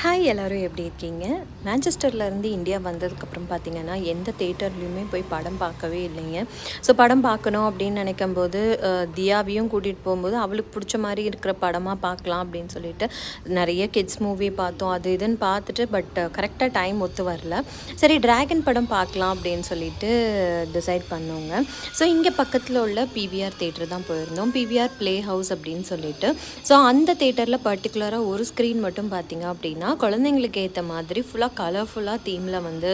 Hi எல்லோரும் எப்படி இருக்கீங்க? மேன்செஸ்டர்லேருந்து இந்தியா வந்ததுக்கப்புறம் பார்த்திங்கன்னா எந்த தேட்டர்லேயுமே போய் படம் பார்க்கவே இல்லைங்க. ஸோ படம் பார்க்கணும் அப்படின்னு நினைக்கும்போது தியாவையும் கூட்டிகிட்டு போகும்போது அவளுக்கு பிடிச்ச மாதிரி இருக்கிற படமாக பார்க்கலாம் அப்படின்னு சொல்லிட்டு நிறைய கிட்ஸ் மூவி பார்த்தோம். அது இதுன்னு பார்த்துட்டு பட் கரெக்டாக டைம் ஒத்து வரல. சரி டிராகன் படம் பார்க்கலாம் அப்படின்னு சொல்லிட்டு டிசைட் பண்ணோங்க. ஸோ இங்கே பக்கத்தில் உள்ள பிவிஆர் தேட்டர் தான் போயிருந்தோம். பிவிஆர் ப்ளே ஹவுஸ் அப்படின்னு சொல்லிட்டு. ஸோ அந்த தேட்டரில் பர்டிகுலராக ஒரு ஸ்க்ரீன் மட்டும் பார்த்திங்க அப்படின்னா குழந்தைங்களுக்கு ஏற்ற மாதிரி ஃபுல்லாக கலர்ஃபுல்லாக தீமில் வந்து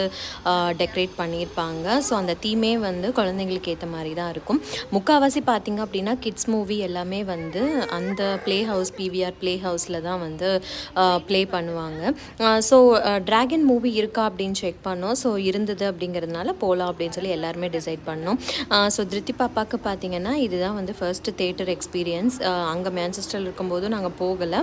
டெக்கரேட் பண்ணியிருப்பாங்க. ஸோ அந்த தீமே வந்து குழந்தைங்களுக்கு ஏற்ற மாதிரி தான் இருக்கும். முக்கால்வாசி பார்த்திங்க அப்படின்னா கிட்ஸ் மூவி எல்லாமே வந்து அந்த ப்ளே ஹவுஸ் பிவிஆர் ப்ளே ஹவுஸில் தான் வந்து ப்ளே பண்ணுவாங்க. ஸோ டிராகன் மூவி இருக்கா அப்படின்னு செக் பண்ணோம். ஸோ இருந்தது அப்படிங்கிறதுனால போகலாம் அப்படின்னு சொல்லி எல்லாருமே டிசைட் பண்ணோம். ஸோ திருத்தி பாப்பாவுக்கு பார்த்திங்கன்னா இதுதான் வந்து ஃபர்ஸ்ட்டு தேட்டர் எக்ஸ்பீரியன்ஸ். அங்கே மேன்செஸ்டரில் இருக்கும்போதும் நாங்கள் போகலை.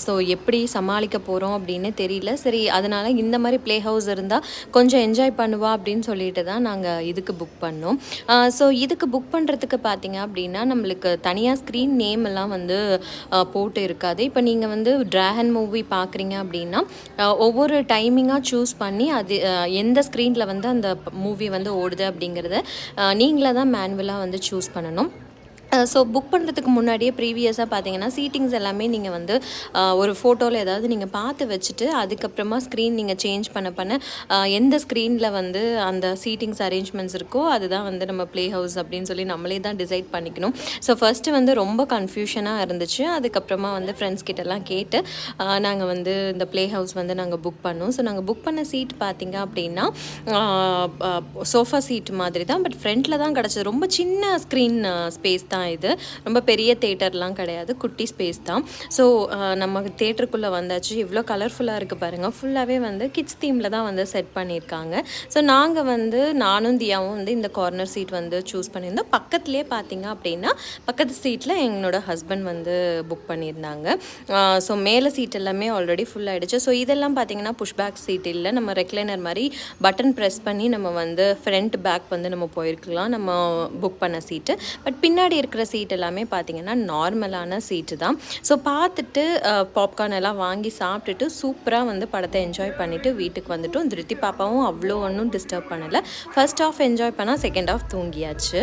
ஸோ எப்படி சமாளிக்க போகிறோம் அப்படின்னு தெரியல. சரி அதனால் இந்த மாதிரி ப்ளே ஹவுஸ் இருந்தால் கொஞ்சம் என்ஜாய் பண்ணுவா அப்படின்னு சொல்லிட்டு தான் நாங்கள் இதுக்கு புக் பண்ணோம். ஸோ இதுக்கு புக் பண்ணுறதுக்கு பார்த்திங்க அப்படின்னா நம்மளுக்கு தனியாக ஸ்க்ரீன் நேம் எல்லாம் வந்து போட்டு இருக்காது. இப்போ நீங்கள் வந்து டிராகன் மூவி பார்க்குறீங்க அப்படின்னா ஒவ்வொரு டைமிங்காக சூஸ் பண்ணி அது எந்த ஸ்க்ரீனில் வந்து அந்த மூவி வந்து ஓடுது அப்படிங்கிறத நீங்களாக தான் மேனுவலாக வந்து சூஸ் பண்ணணும். ஸோ புக் பண்ணுறதுக்கு முன்னாடியே ப்ரீவியஸாக பார்த்தீங்கன்னா சீட்டிங்ஸ் எல்லாமே நீங்கள் வந்து ஒரு ஃபோட்டோவில் ஏதாவது நீங்கள் பார்த்து வச்சுட்டு அதுக்கப்புறமா ஸ்க்ரீன் நீங்கள் சேஞ்ச் பண்ண எந்த ஸ்க்ரீனில் வந்து அந்த சீட்டிங்ஸ் அரேஞ்ச்மெண்ட்ஸ் இருக்கோ அதுதான் வந்து நம்ம ப்ளே ஹவுஸ் அப்படின்னு சொல்லி நம்மளே தான் டிசைட் பண்ணிக்கணும். ஸோ ஃபஸ்ட்டு வந்து ரொம்ப கன்ஃபியூஷனாக இருந்துச்சு. அதுக்கப்புறமா வந்து ஃப்ரெண்ட்ஸ் கிட்டலாம் கேட்டு நாங்கள் வந்து இந்த ப்ளே ஹவுஸ் வந்து நாங்கள் புக் பண்ணோம். ஸோ நாங்கள் புக் பண்ண சீட் பார்த்திங்க அப்படின்னா சோஃபா சீட் மாதிரி தான், பட் ஃப்ரண்ட்டில் தான் கிடச்சிது. ரொம்ப சின்ன ஸ்க்ரீன் ஸ்பேஸ் தான் இது, ரொம்ப பெரிய தேட்டர்லாம் கிடையாது, குட்டி ஸ்பேஸ் தான். ஸோ நம்ம தேட்டருக்குள்ளே வந்தாச்சு. இவ்வளோ கலர்ஃபுல்லாக இருக்குது பாருங்கள். ஃபுல்லாகவே வந்து கிட்ஸ் தீமில் தான் வந்து செட் பண்ணியிருக்காங்க. ஸோ நாங்கள் வந்து நானும் தியாவும் வந்து இந்த கார்னர் சீட் வந்து சூஸ் பண்ணியிருந்தோம். பக்கத்துலேயே பார்த்தீங்க அப்படின்னா பக்கத்து சீட்டில் என்னோட ஹஸ்பண்ட் வந்து புக் பண்ணியிருந்தாங்க. ஸோ மேலே சீட் எல்லாமே ஆல்ரெடி ஃபுல் ஆகிடுச்சு. ஸோ இதெல்லாம் பார்த்தீங்கன்னா புஷ்பேக் சீட் இல்லை, நம்ம ரெக்லைனர் மாதிரி பட்டன் ப்ரெஸ் பண்ணி நம்ம வந்து ஃப்ரண்ட் பேக் வந்து நம்ம போயிருக்கலாம் நம்ம புக் பண்ண சீட்டு. பட் பின்னாடி இருக்கிற சீட் எல்லாமே பார்த்தீங்கன்னா நார்மலான சீட்டு தான். ஸோ பார்த்துட்டு பாப்கார்ன் எல்லாம் வாங்கி சாப்பிட்டுட்டு சூப்பராக வந்து படத்தை என்ஜாய் பண்ணிவிட்டு வீட்டுக்கு வந்துட்டோம். திருத்தி பாப்பாவும் அவ்வளோ ஒன்றும் டிஸ்டர்ப் பண்ணலை. ஃபர்ஸ்ட் ஹாஃப் என்ஜாய் பண்ணால் செகண்ட் ஹாஃப் தூங்கியாச்சு.